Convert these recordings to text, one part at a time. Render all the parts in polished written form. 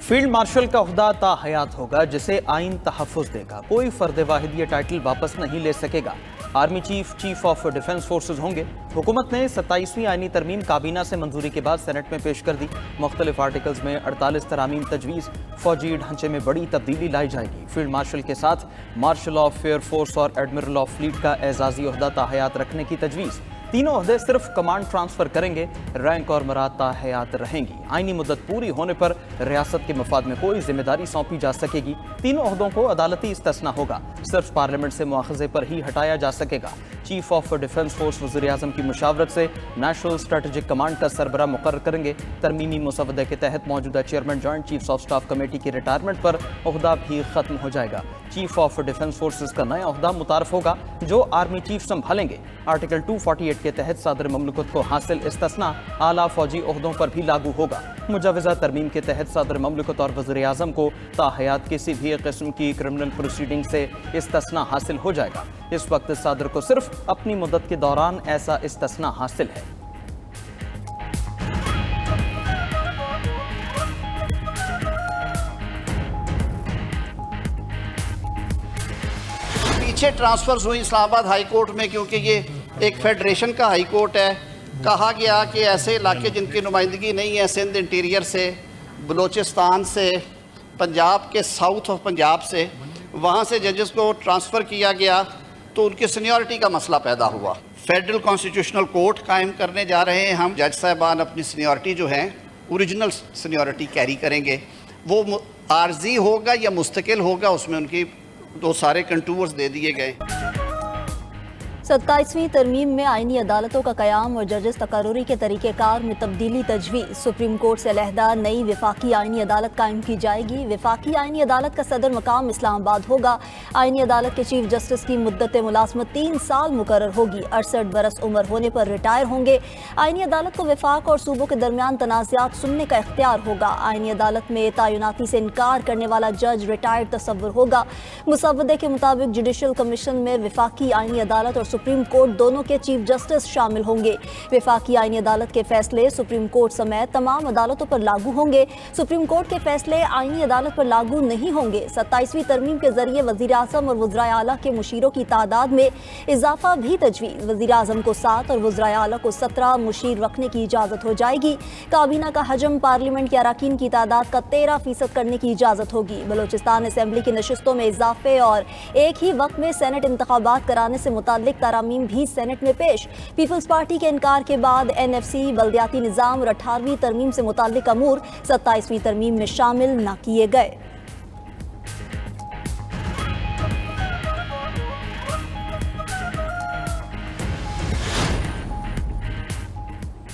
Field marshal का ओहदा ता हयात होगा जिसे आइन तहफ़्फ़ुज़ देगा। कोई फर्द वाहिद ये टाइटल वापस नहीं ले सकेगा। Army chief chief of defence forces होंगे। हुकूमत ने 27वीं आइनी तरमीम काबीना से मंजूरी के बाद सेनेट में पेश कर दी। मुख्तलिफ आर्टिकल्स में 48 तरामीम तजवीज़। फौजी ढांचे में बड़ी तब्दीली लाई जाएगी। फील्ड मार्शल के साथ मार्शल ऑफ एयर फोर्स और एडमिरल ऑफ फ्लीट का एजाजी ओहदा ता हयात रखने की तजवीज़। तीनों ओहदे सिर्फ कमांड ट्रांसफर करेंगे, रैंक और मराद ता हयात रहेंगी। आईनी मुद्दत पूरी होने पर रियासत के मफाद में कोई जिम्मेदारी सौंपी जा सकेगी। तीनों ओहदों को अदालती इस्तिस्ना होगा, सिर्फ पार्लियामेंट से मुआखजे पर ही हटाया जा सकेगा। चीफ ऑफ डिफेंस फोर्स वज़ीर-ए-आज़म की मुशावरत से नेशनल स्ट्रेटेजिक कमांड का सरबरा मुकर्रर करेंगे। तरमीमी मुसवदे के तहत मौजूदा chairman joint chiefs of staff committee की रिटायरमेंट पर ओहदा भी खत्म हो जाएगा। चीफ ऑफ डिफेंस फोर्सेज का नया ओहदा मुतारफ होगा जो आर्मी चीफ संभालेंगे। आर्टिकल 248 के तहत सदर ममलकत को हासिल इस्तिस्ना आला फौजी ओहदों पर भी लागू होगा। मुजवज़ा तरमीम के तहत सदर ममलकत और वज़ीर-ए-आज़म को ताहयात किसी भी किस्म की क्रिमिनल प्रोसीडिंग से इस्तिस्ना हासिल हो जाएगा। इस वक्त सदर को सिर्फ अपनी मुद्दत के दौरान ऐसा इस्तिस्ना हासिल है। पीछे ट्रांसफर्स हुई इस्लामाबाद हाई कोर्ट में, क्योंकि ये एक फेडरेशन का हाई कोर्ट है। कहा गया कि ऐसे इलाके जिनकी नुमाइंदगी नहीं है, सिंध इंटीरियर से, बलूचिस्तान से, पंजाब के साउथ ऑफ पंजाब से, वहाँ से जजेस को ट्रांसफ़र किया गया तो उनकी सीनियरिटी का मसला पैदा हुआ। फेडरल कॉन्स्टिट्यूशनल कोर्ट कायम करने जा रहे हैं हम। जज साहबान अपनी सीनियरिटी जो है ओरिजिनल सीनियरिटी कैरी करेंगे। वो आर्जी होगा या मुस्तकिल होगा, उसमें उनकी दो सारे कंटूर्स दे दिए गए। 27वीं तरमीम में आईनी अदालतों का क़याम और जजेस तकर्रुरी के तरीक़ेकार में तब्दीली तजवीज़। सुप्रीम कोर्ट से अलहदा नई वफाकी आईनी अदालत कायम की जाएगी। वफाकी आईनी अदालत का सदर मकाम इस्लामाबाद होगा। आईनी अदालत के चीफ जस्टिस की मुद्दत मुलाजमत 3 साल मुकर्रर होगी। 68 बरस उम्र होने पर रिटायर होंगे। आईनी अदालत को वफाक और सूबों के दरमियान तनाज़ात सुनने का इख्तियार होगा। आईनी अदालत में तयनाती से इनकार करने वाला जज रिटायर्ड तस्वुर होगा। मुसवदे के मुताबिक जुडिशल कमीशन में वफाकी आईनी अदालत और सुप्रीम कोर्ट दोनों के चीफ जस्टिस शामिल होंगे। वफाकी आईनी अदालत के फैसले सुप्रीम कोर्ट समेत तमाम अदालतों पर लागू होंगे। सुप्रीम कोर्ट के फैसले आईनी अदालत पर लागू नहीं होंगे। 27वीं तरमीम के जरिए वज़ीर-ए-आज़म और वज़राए आला के मुशीरों की तादाद में इजाफा भी तजवीज़। वज़ीर-ए-आज़म को 7 और वज़राए आला को 17 मुशीर रखने की इजाज़त हो जाएगी। काबीना का हजम पार्लियामेंट के अराकीन की तादाद का 13% करने की इजाज़त होगी। बलूचिस्तान असम्बली की नशिस्तों में इजाफे और एक ही वक्त में सेनेट इंतखाबात कराने से मुताल्लिक तरामीम भी सेनेट में पेश। पीपल्स पार्टी के इनकार के बाद NFC, बल्दियाती निज़ाम और 18वीं तरमीम से मुताल्लिक अमूर 27वीं तरमीम में शामिल न किए गए।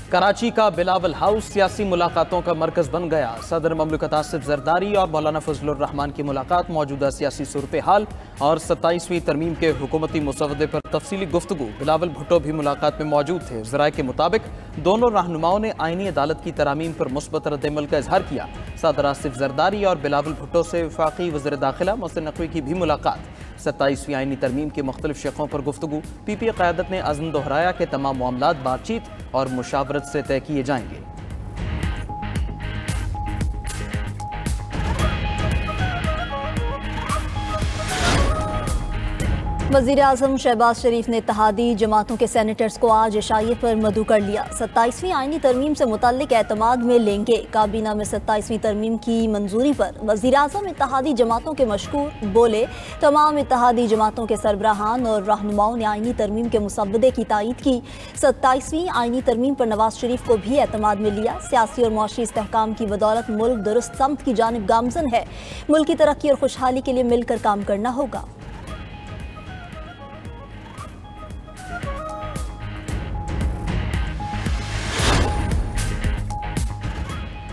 कराची का बिलावल हाउस सियासी मुलाकातों का मरकज बन गया। सदर ममलकत आसिफ जरदारी और मौलाना फजलुर रहमान की मुलाकात मौजूदा सियासी सूरत हाल और 27वीं तरमीम के हुकूमती मुसवदे पर तफसीली गुफ्तगू। बिलावल भुट्टो भी मुलाकात में मौजूद थे। ज़राए के मुताबिक दोनों रहनुमाओं ने आईनी अदालत की तरामीम पर मुस्बत रद्द-ए-अमल का इजहार किया। सदर आसिफ जरदारी और बिलावल भुट्टो से वफाकी वज़ीर दाखिला मोहसिन नकवी की भी मुलाकात। 27वीं आईनी तरमीम के मुख्तलिफ शक़ों पर गुफ्तगू। PPA क़यादत ने अज़्म दोहराया कि तमाम मामलात बातचीत और मुशावरत से तय किए जाएंगे। वज़ीर-ए-आज़म शहबाज शरीफ ने इत्तेहादी जमातों के सेनेटर्स को आज इशाइये पर मदऊ कर लिया। 27वीं आईनी तरमीम से मुताल्लिक एतमाद में लेंगे। काबीना में 27वीं तरमीम की मंजूरी पर वज़ीर-ए-आज़म इत्तेहादी जमातों के मशकूर बोले। तमाम इत्तेहादी जमातों के सरबराहान और रहनुमाओं ने आईनी तरमीम के मुसवदे की तायीद की। 27वीं आईनी तरमीम पर नवाज शरीफ को भी एतमाद में लिया। सियासी और मुआशी इस्तेहकाम की बदौलत मुल्क दुरुस्त समत की जानिब गामजन है। मुल्क की तरक्की और खुशहाली के लिए मिलकर काम करना होगा।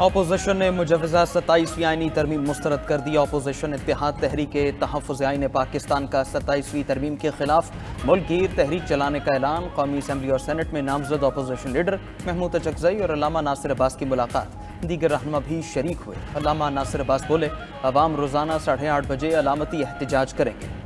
अपोजिशन ने मुजवज़ा 27वीं आईनी तरमीम मुस्तरद कर दी। अपोजिशन इत्तेहाद तहरीक तहफ़्फ़ुज़ आईन पाकिस्तान का 27वीं तरमीम के खिलाफ मुल्कगीर तहरीक चलाने का ऐलान। कौमी असम्बली और सेनेट में नामजद अपोजिशन लीडर महमूद अचकज़ई और अल्लामा नासिर अब्बास की मुलाकात। दीगर रहनुमा भी शरीक हुए। अल्लामा नासिर अब्बास बोले, अवाम रोज़ाना 8:30 बजे अलामती एहतजाज करेंगे।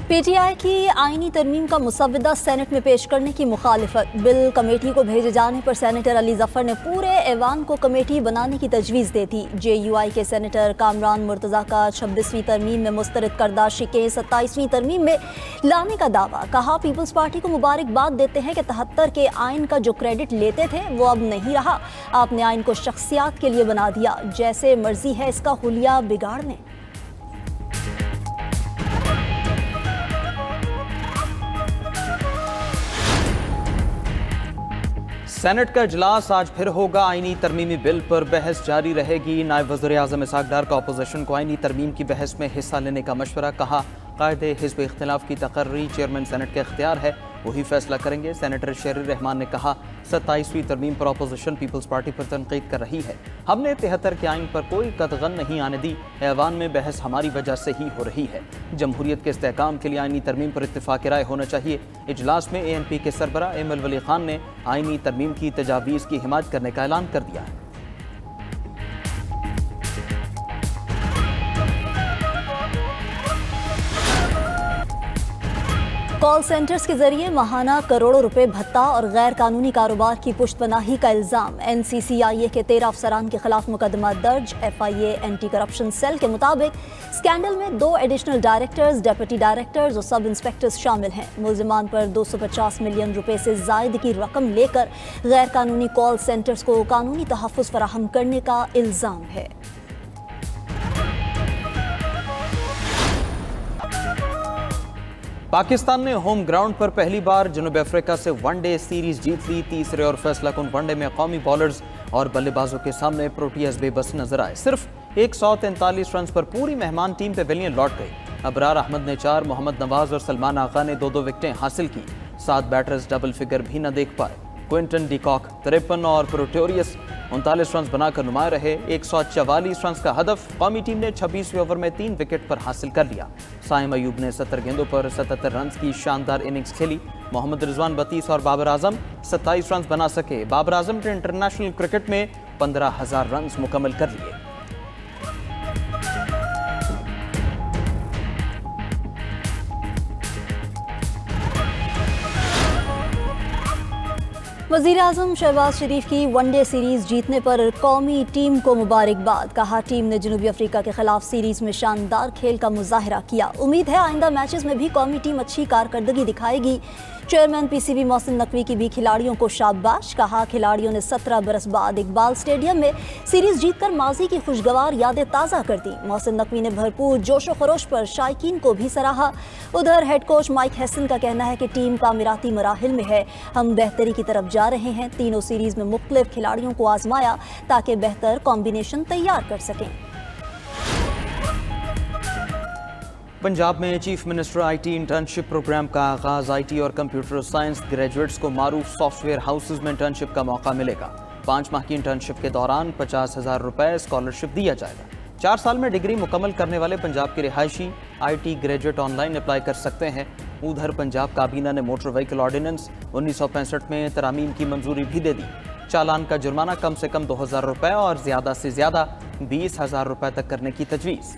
पीटीआई की आईनी तरमीम का मुसव्वदा सेनेट में पेश करने की मुखालिफत। बिल कमेटी को भेजे जाने पर सेनेटर अली जफर ने पूरे ऐवान को कमेटी बनाने की तजवीज़ दे दी। जेयूआई के सेनेटर कामरान मुर्तज़ा का 26वीं तरमीम में मुस्तरद करदा शिकें 27वीं तरमीम में लाने का दावा। कहा, पीपल्स पार्टी को मुबारकबाद देते हैं कि 73 के आइन का जो क्रेडिट लेते थे वो अब नहीं रहा। आपने आइन को शख्सियात के लिए बना दिया, जैसे मर्जी है इसका हुलिया बिगाड़ लें। सेनेट का इजलास आज फिर होगा। आईनी तरमीमी बिल पर बहस जारी रहेगी। नायब वज़ीर-ए-आज़म इसहाक डार का अपोजिशन को आईनी तरमीम की बहस में हिस्सा लेने का मशवरा। कहा, कायदे हिज़्ब इख्तिलाफ की तकर्री चेयरमैन सेनेट का इख्तियार है, वही फैसला करेंगे। सेनेटर शेर रहमान ने कहा, 27वीं तरमीम पर अपोजिशन पीपल्स पार्टी पर तनकीद कर रही है। हमने 73 के आइन पर कोई कतगन नहीं आने दी। ऐवान में बहस हमारी वजह से ही हो रही है। जमहूरियत के इस्तेहकाम के लिए आईनी तरमीम पर इत्तिफाक राय होना चाहिए। इजलास में ANP के सरबरा एमल वली खान ने आईनी तरमीम की तजावीज़ की हिमायत करने का ऐलान कर दिया है। कॉल सेंटर्स के जरिए माहाना करोड़ों रुपए भत्ता और गैर कानूनी कारोबार की पुश्तपनाही का इल्जाम। NCCIA के 13 अफसरान के खिलाफ मुकदमा दर्ज। FIA एंटी करप्शन सेल के मुताबिक स्कैंडल में 2 एडिशनल डायरेक्टर्स, डिप्टी डायरेक्टर्स और सब इंस्पेक्टर्स शामिल हैं। मुल्जिमान पर 250 मिलियन रुपए से जायद की रकम लेकर गैर कानूनी कॉल सेंटर्स को कानूनी तहफ़्फ़ुज़ फराहम करने का इल्जाम है। पाकिस्तान ने होम ग्राउंड पर पहली बार जनूबी अफ्रीका से वनडे सीरीज जीत ली। तीसरे और फैसला कुन वनडे में कौमी बॉलर्स और बल्लेबाजों के सामने प्रोटियाज बेबस नजर आए। सिर्फ 143 रन पर पूरी मेहमान टीम पेविलियन लौट गई। अबरार अहमद ने 4, मोहम्मद नवाज और सलमान आगा ने 2-2 विकेटें हासिल की। 7 बैटर्स डबल फिगर भी न देख पाए। क्विंटन डिकॉक 53 और प्रोटोरियस 39 रन बनाकर नुमाया रहे। 144 रन का हदफ कौमी टीम ने 26वें ओवर में 3 विकेट पर हासिल कर लिया। साइम अयूब ने 70 गेंदों पर 77 रन की शानदार इनिंग्स खेली। मोहम्मद रिजवान 32 और बाबर आजम 27 रन बना सके। बाबर आजम ने इंटरनेशनल क्रिकेट में 15,000 रन मुकम्मल कर लिए। वज़ीर-ए-आज़म शहबाज शरीफ की वनडे सीरीज जीतने पर कौमी टीम को मुबारकबाद। कहा, टीम ने जनूबी अफ्रीका के खिलाफ सीरीज में शानदार खेल का मुजाहरा किया। उम्मीद है आइंदा मैचेस में भी कौमी टीम अच्छी कारकर्दगी दिखाएगी। चेयरमैन PCB मोहसिन नकवी की भी खिलाड़ियों को शाबाश। कहा, खिलाड़ियों ने 17 बरस बाद इकबाल स्टेडियम में सीरीज जीतकर माजी की खुशगवार यादें ताज़ा कर दी। मोहसिन नकवी ने भरपूर जोशो खरोश पर शायकीन को भी सराहा। उधर हेड कोच माइक हैसन का कहना है कि टीम तामीराती मराहिल में है, हम बेहतरी की तरफ जा रहे हैं। तीनों सीरीज में मुख्तलिफ खिलाड़ियों को आजमाया ताकि बेहतर कॉम्बिनेशन तैयार कर सकें। पंजाब में chief minister IT internship programme का आगाज। IT और कंप्यूटर साइंस ग्रेजुएट्स को मारूफ सॉफ्टवेयर हाउसेज में इंटर्नशिप का मौका मिलेगा। 5 माह की इंटर्नशिप के दौरान 50,000 रुपए स्कॉलरशिप दिया जाएगा। 4 साल में डिग्री मुकम्मल करने वाले पंजाब के रिहायशी IT ग्रेजुएट ऑनलाइन अप्लाई कर सकते हैं। उधर पंजाब काबीना ने मोटर व्हीकल ऑर्डिनेंस 1965 में तरामीम की मंजूरी भी दे दी। चालान का जुर्माना कम से कम 2,000 रुपए और ज्यादा से ज्यादा 20,000 रुपए तक करने की तजवीज़।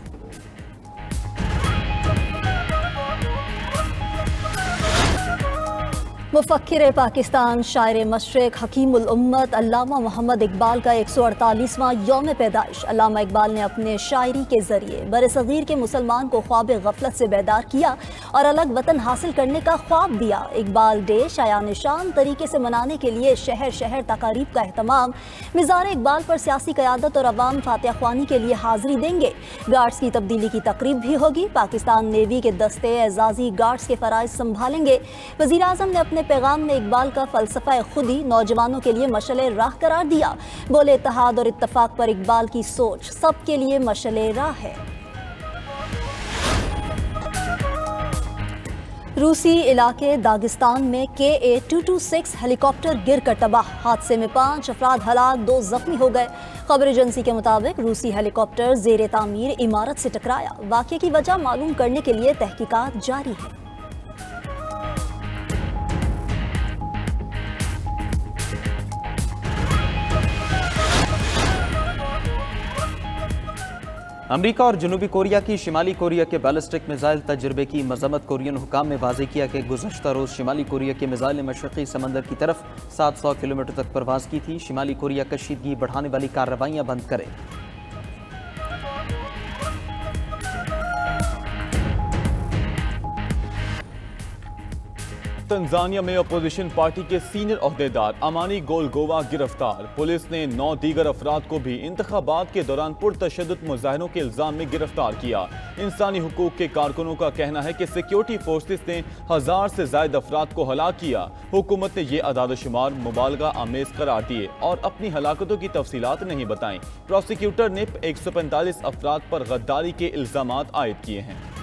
मुफक्किर पाकिस्तान, शायर मशरिक, हकीमुल उम्मत अल्लामा मोहम्मद इकबाल का 148वां यौम पैदाइश। अल्लामा इकबाल ने अपने शायरी के जरिए बरसगीर के मुसलमान को ख्वाब गफलत से बेदार किया और अलग वतन हासिल करने का ख्वाब दिया। इकबाल डे शायान शान तरीके से मनाने के लिए शहर शहर तकारीब का अहतमाम। मिज़ार इकबाल पर सियासी क़यादत और अवाम फातिहा ख्वानी के लिए हाजिरी देंगे। गार्ड्स की तब्दीली की तकरीब भी होगी। पाकिस्तान नेवी के दस्ते एजाजी गार्ड्स के फ़राइज़ संभालेंगे। वज़ीर-ए-आज़म ने अपने पैगाम में इकबाल का फ़लसफ़ा खुदी नौजवानों के लिए मशअले राह करार दिया। बोले, इत्तेहाद और इत्तफाक पर इकबाल की सोच सबके लिए मशअले राह है। रूसी इलाके दागिस्तान में KA-226 हेलीकॉप्टर गिर कर तबाह। हादसे में 5 अफराद हलाक, 2 जख्मी हो गए। खबर एजेंसी के मुताबिक रूसी हेलीकॉप्टर ज़ेरे तामीर इमारत से टकराया। वाक़े की वजह मालूम करने के लिए तहकीकात जारी है। अमेरिका और जनूबी कोरिया की शिमाली कोरिया के बैलिस्टिक मिसाइल तजर्बे की मजम्मत। कोरियन हुकाम ने वाज़ेह किया कि गुज़श्ता रोज़ शिमाली कोरिया के मिसाइल ने मशरक़ी समंदर की तरफ 700 किलोमीटर तक परवाज़ की थी। शिमाली कोरिया कशीदगी बढ़ाने वाली कार्रवाइयाँ बंद करे। तंजानिया में अपोजिशन पार्टी के सीनियर ओहदेदार अमानी गोलगोवा गिरफ्तार। पुलिस ने 9 दीगर अफराद को भी इंतखाबात के दौरान पुरतशद्दुद मुजाहरों के इल्जाम में गिरफ्तार किया। इंसानी हुकूक के कारकुनों का कहना है कि सिक्योरिटी फोर्सेस ने 1000 से ज्यादा अफराद को हलाक किया। हुकूमत ने यह अदाद-ओ-शुमार मुबालगा आमेज करार दिए और अपनी हलाकतों की तफसीलात नहीं बताई। प्रोसिक्यूटर ने 145 अफराद पर गद्दारी के इल्जामात आयद किए हैं।